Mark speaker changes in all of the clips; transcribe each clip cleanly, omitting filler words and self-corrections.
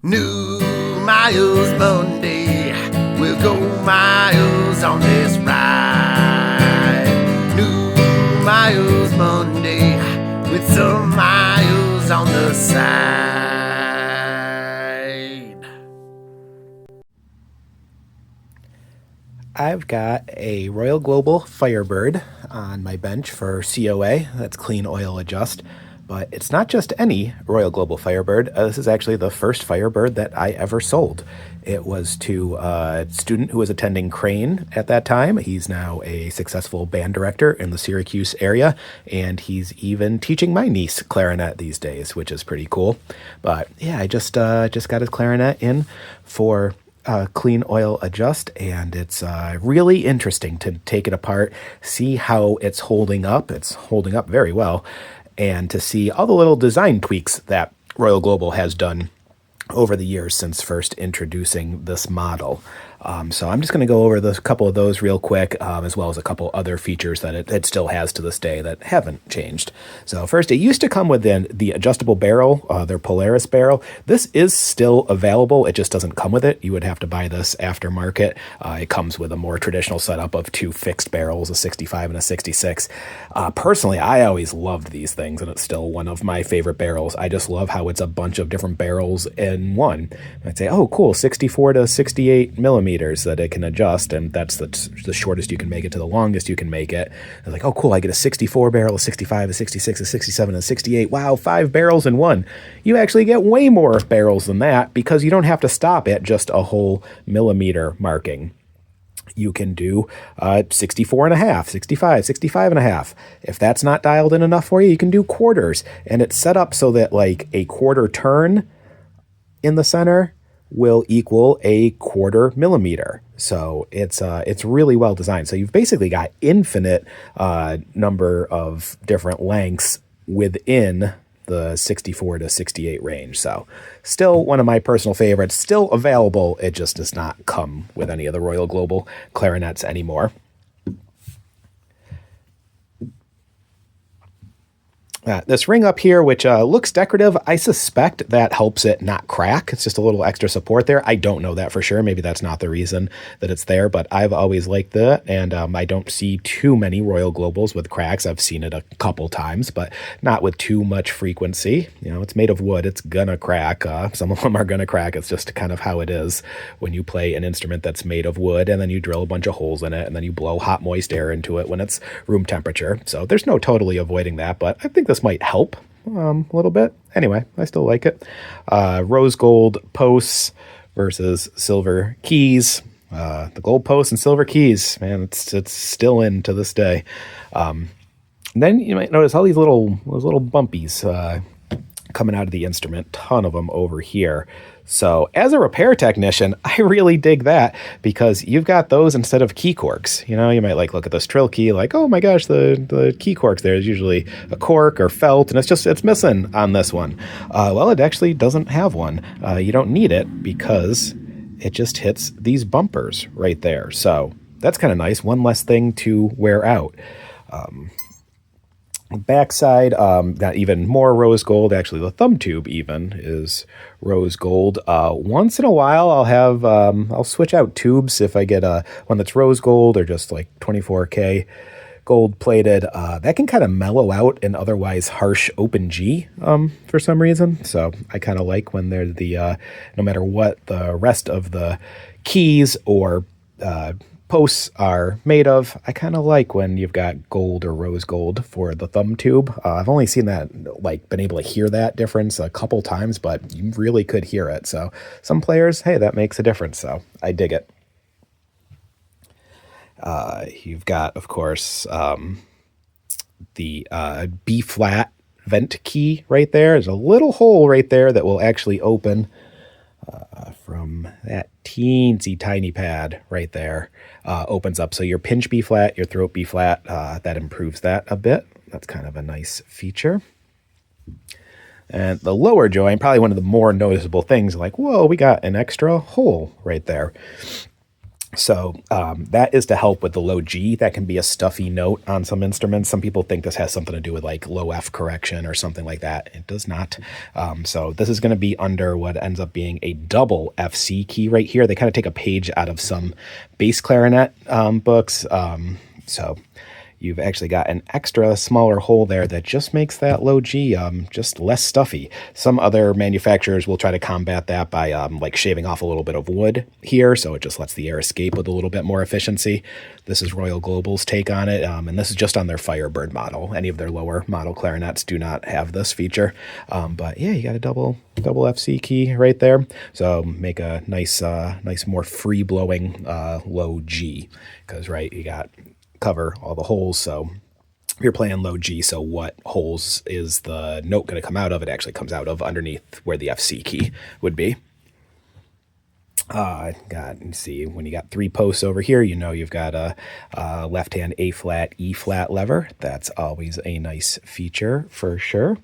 Speaker 1: New Miles Monday, we'll go miles on this ride. New Miles Monday, with some miles on the side.
Speaker 2: I've got a Royal Global Firebird on my bench for COA, that's clean oil adjust. But it's not just any Royal Global Firebird. This is actually the first Firebird that I ever sold. It was to a student who was attending Crane at that time. He's now a successful band director in the Syracuse area, and he's even teaching my niece clarinet these days, which is pretty cool. But yeah, I just got his clarinet in for clean oil adjust, and it's really interesting to take it apart, see how it's holding up. It's holding up very well. And to see all the little design tweaks that Royal Global has done over the years since first introducing this model. So I'm just going to go over a couple of those real quick, as well as a couple other features that it still has to this day that haven't changed. So first, it used to come with the adjustable barrel, their Polaris barrel. This is still available. It just doesn't come with it. You would have to buy this aftermarket. It comes with a more traditional setup of two fixed barrels, a 65 and a 66. Personally, I always loved these things, and it's still one of my favorite barrels. I just love how it's a bunch of different barrels in one. I'd say, oh, cool, 64 to 68 millimeters that it can adjust, and that's the shortest you can make it to the longest you can make it. They're like, oh, cool, I get a 64 barrel, a 65, a 66, a 67, a 68. Wow, 5 barrels in one. You actually get way more barrels than that because you don't have to stop at just a whole millimeter marking. You can do 64 and a half, 65, 65 and a half. If that's not dialed in enough for you, you can do quarters. And it's set up so that like a quarter turn in the center will equal a quarter millimeter. So it's really well designed. So you've basically got infinite number of different lengths within the 64 to 68 range. So still one of my personal favorites, still available. It just does not come with any of the Royal Global clarinets anymore. This ring up here, which looks decorative, I suspect that helps it not crack. It's just a little extra support there. I don't know that for sure. Maybe that's not the reason that it's there, but I've always liked that, and I don't see too many Royal Globals with cracks. I've seen it a couple times, but not with too much frequency. You know, it's made of wood. It's gonna crack. Some of them are gonna crack. It's just kind of how it is when you play an instrument that's made of wood, and then you drill a bunch of holes in it, and then you blow hot, moist air into it when it's room temperature. So there's no totally avoiding that, but I think this might help a little bit. Anyway, I still like it. Rose gold posts versus silver keys. The gold posts and silver keys, man, it's still in to this day. Then you might notice all those little bumpies coming out of the instrument. Ton of them over here. So as a repair technician, I really dig that because you've got those instead of key corks. You know, you might look at this trill key like, oh my gosh, the key corks there is usually a cork or felt, and it's missing on this one. Well, it actually doesn't have one. You don't need it because it just hits these bumpers right there. So that's kind of nice. One less thing to wear out. Backside, got even more rose gold. Actually, the thumb tube even is rose gold. Once in a while, I'll switch out tubes if I get one that's rose gold or just like 24K gold plated. That can kind of mellow out an otherwise harsh open G for some reason. So I kind of like when they're no matter what the rest of the keys or posts are made of, I kind of like when you've got gold or rose gold for the thumb tube. I've only seen that, been able to hear that difference a couple times, but you really could hear it. So some players, hey, that makes a difference. So I dig it. You've got, of course, the B flat vent key right there. There's a little hole right there that will actually open from that teensy tiny pad right there. Opens up. So your pinch B flat, your throat B flat, that improves that a bit. That's kind of a nice feature. And the lower joint, probably one of the more noticeable things, like, whoa, we got an extra hole right there. So that is to help with the low G. That can be a stuffy note on some instruments. Some people think this has something to do with like low F correction or something like that. It does not. So this is going to be under what ends up being a double FC key right here. They kind of take a page out of some bass clarinet books. So you've actually got an extra smaller hole there that just makes that low G just less stuffy. Some other manufacturers will try to combat that by like shaving off a little bit of wood here, so it just lets the air escape with a little bit more efficiency. This is Royal Global's take on it, and this is just on their Firebird model. Any of their lower model clarinets do not have this feature. But yeah, you got a double FC key right there, so make a nice more free blowing low G, because right, you got cover all the holes. So you're playing low G, so what holes is the note going to come out of? It actually comes out of underneath where the FC key would be. You see, when you got 3 posts over here, you know you've got a left hand A flat, E flat lever. That's always a nice feature for sure.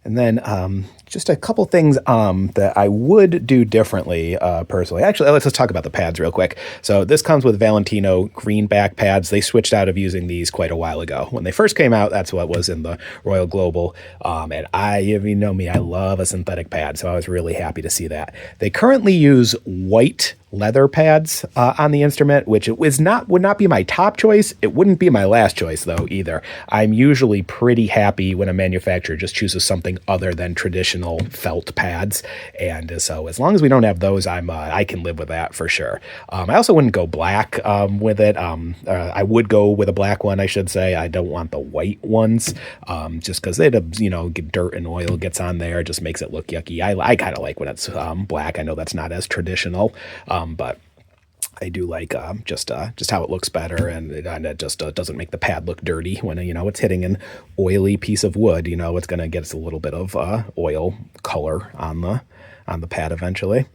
Speaker 2: And then just a couple things that I would do differently personally. Actually, let's just talk about the pads real quick. So this comes with Valentino greenback pads. They switched out of using these quite a while ago. When they first came out, that's what was in the Royal Global. And if you know me, I love a synthetic pad, so I was really happy to see that. They currently use white leather pads on the instrument, which would not be my top choice. It wouldn't be my last choice though either. I'm usually pretty happy when a manufacturer just chooses something other than traditional felt pads, and so as long as we don't have those, I can live with that for sure. I also wouldn't go black with it. I would go with a black one, I should say. I don't want the white ones, just because get dirt and oil gets on there, it just makes it look yucky. I kind of like when it's black. I know that's not as traditional. But I do like just how it looks better, and it just doesn't make the pad look dirty when it's hitting an oily piece of wood. It's going to get us a little bit of oil color on the pad eventually.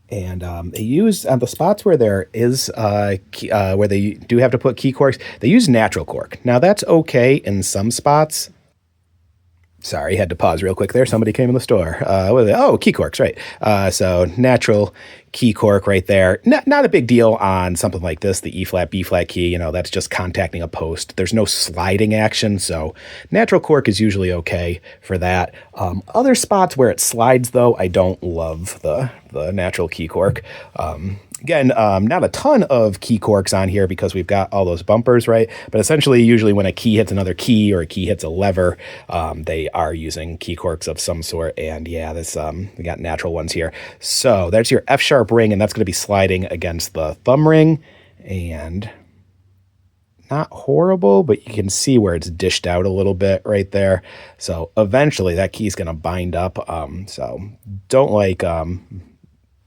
Speaker 2: And they use on the spots where there is where they do have to put key corks, they use natural cork. Now that's okay in some spots. Sorry, had to pause real quick there. Somebody came in the store. Key corks, right. So natural key cork right there. Not a big deal on something like this, the E flat, B flat key. That's just contacting a post. There's no sliding action, so natural cork is usually okay for that. Other spots where it slides, though, I don't love the natural key cork. Again, not a ton of key corks on here because we've got all those bumpers, right? But essentially, usually when a key hits another key or a key hits a lever, they are using key corks of some sort. And yeah, we got natural ones here. So there's your F sharp ring, and that's going to be sliding against the thumb ring. And not horrible, but you can see where it's dished out a little bit right there. So eventually that key is going to bind up.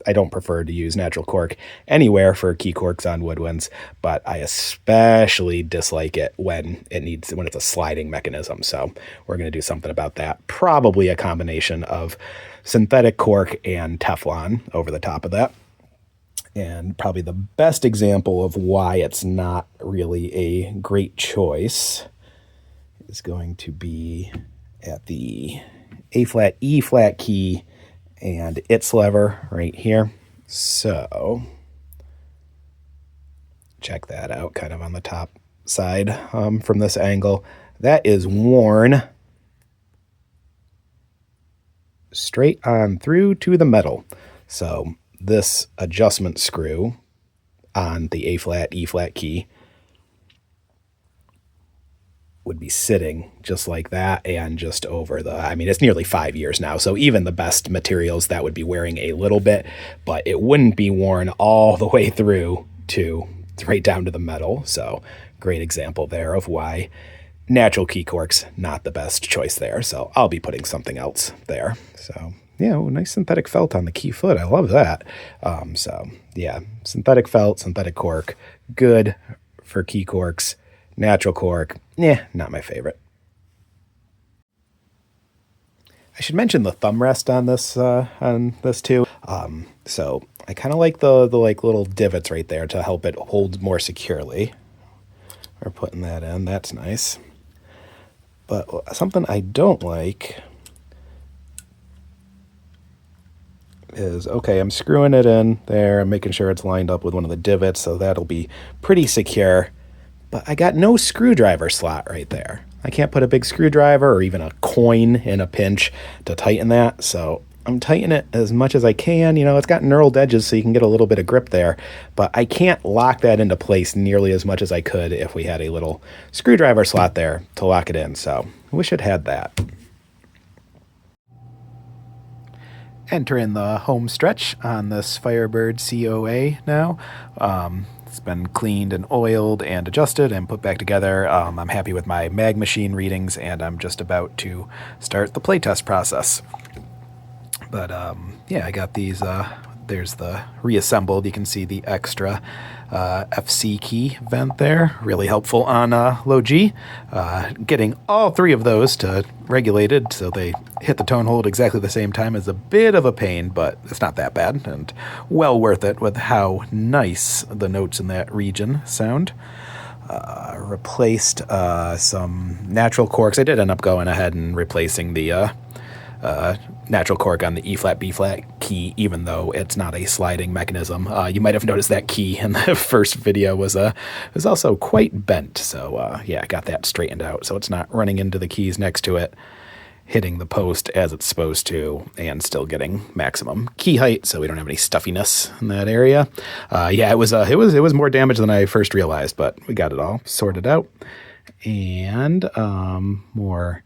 Speaker 2: I don't prefer to use natural cork anywhere for key corks on woodwinds, but I especially dislike it when it's a sliding mechanism. So we're going to do something about that. Probably a combination of synthetic cork and Teflon over the top of that. And probably the best example of why it's not really a great choice is going to be at the A flat, E flat key and its lever right here. So check that out kind of on the top side from this angle. That is worn straight on through to the metal. So this adjustment screw on the A flat, E flat key would be sitting just like that and just over it's nearly 5 years now. So even the best materials that would be wearing a little bit, but it wouldn't be worn all the way through to right down to the metal. So great example there of why natural key cork's not the best choice there. So I'll be putting something else there. So yeah, nice synthetic felt on the key foot. I love that. Synthetic felt, synthetic cork, good for key corks. Natural cork, not my favorite. I should mention the thumb rest on this too. So I kind of like the little divots right there to help it hold more securely. We're putting that in. That's nice. But something I don't like is, okay, I'm screwing it in there. I'm making sure it's lined up with one of the divots, so that'll be pretty secure. But I got no screwdriver slot right there. I can't put a big screwdriver or even a coin in a pinch to tighten that, so I'm tightening it as much as I can. You know, it's got knurled edges so you can get a little bit of grip there, but I can't lock that into place nearly as much as I could if we had a little screwdriver slot there to lock it in, so I wish it had that. Entering the home stretch on this Firebird COA now. It's been cleaned and oiled and adjusted and put back together. I'm happy with my mag machine readings, and I'm just about to start the playtest process. But yeah, I got these. There's the reassembled. You can see the extra FC key vent there. Really helpful on low G. Getting all three of those to regulated so they hit the tone hold exactly the same time is a bit of a pain, but it's not that bad and well worth it with how nice the notes in that region sound. Replaced some natural corks. I did end up going ahead and replacing the natural cork on the E flat, B flat key, even though it's not a sliding mechanism. You might have noticed that key in the first video was also quite bent. So yeah, I got that straightened out. So it's not running into the keys next to it, hitting the post as it's supposed to, and still getting maximum key height. So we don't have any stuffiness in that area. Yeah, it was more damage than I first realized, but we got it all sorted out. And more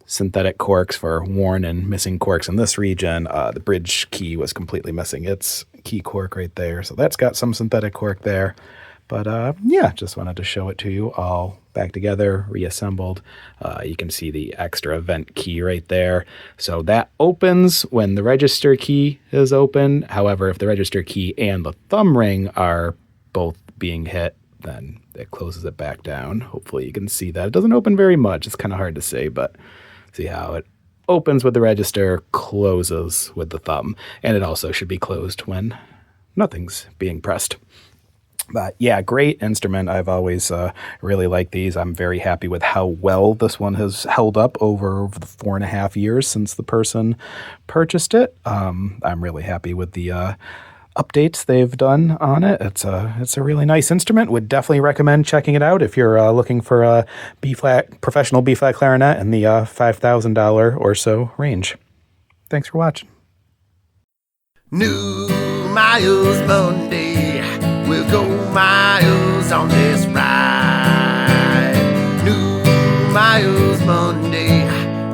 Speaker 2: synthetic corks for worn and missing corks in this region. The bridge key was completely missing its key cork right there, so that's got some synthetic cork there. But yeah, just wanted to show it to you all back together, reassembled. You can see the extra vent key right there. So that opens when the register key is open. However, if the register key and the thumb ring are both being hit, then it closes it back down. Hopefully you can see that. It doesn't open very much. It's kind of hard to see, but see how it opens with the register, closes with the thumb, and it also should be closed when nothing's being pressed. But yeah, great instrument. I've always really liked these. I'm very happy with how well this one has held up over the 4.5 years since the person purchased it. I'm really happy with the updates they've done on it. It's a really nice instrument. Would definitely recommend checking it out if you're looking for a B-flat, professional B-flat clarinet in the $5,000 or so range. Thanks for watching.
Speaker 1: New miles Monday, we'll go miles on this ride. New miles Monday,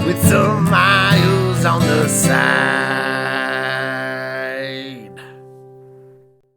Speaker 1: with some miles on the side.